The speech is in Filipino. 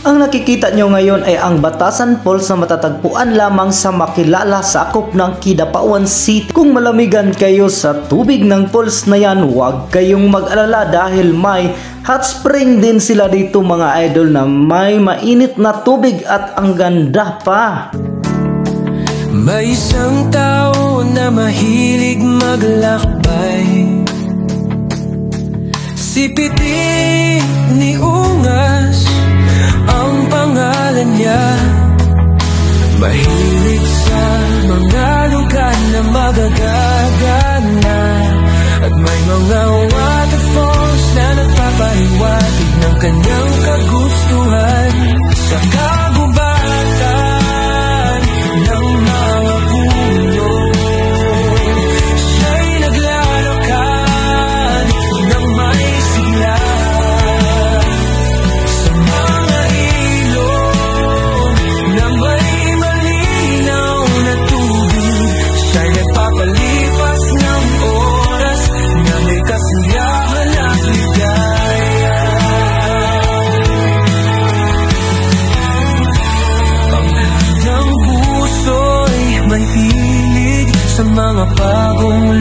Ang nakikita nyo ngayon ay ang Batasan Falls na matatagpuan lamang sa makilala sa akop ng Kidapawan City. Kung malamigan kayo sa tubig ng falls na yan, huwag kayong mag-alala dahil may hot spring din sila dito mga idol na may mainit na tubig at ang ganda pa. May isang tao na mahilig maglakbay, si Pitik ni Ungas ang pangalan niya. Mahilig sa mga lugar na magagagana at may mga waterfalls na nagpapaliwanag ng kanyang kagustuhan sa kagubatan ng mga puno. Siya'y naglalakad ng may sigla sa mga ilog na may malinaw na tubig. Siya'y nagpapalipas ng oras na may kasiyahan at ligaya. Ang puso'y may hilig sa mga bagong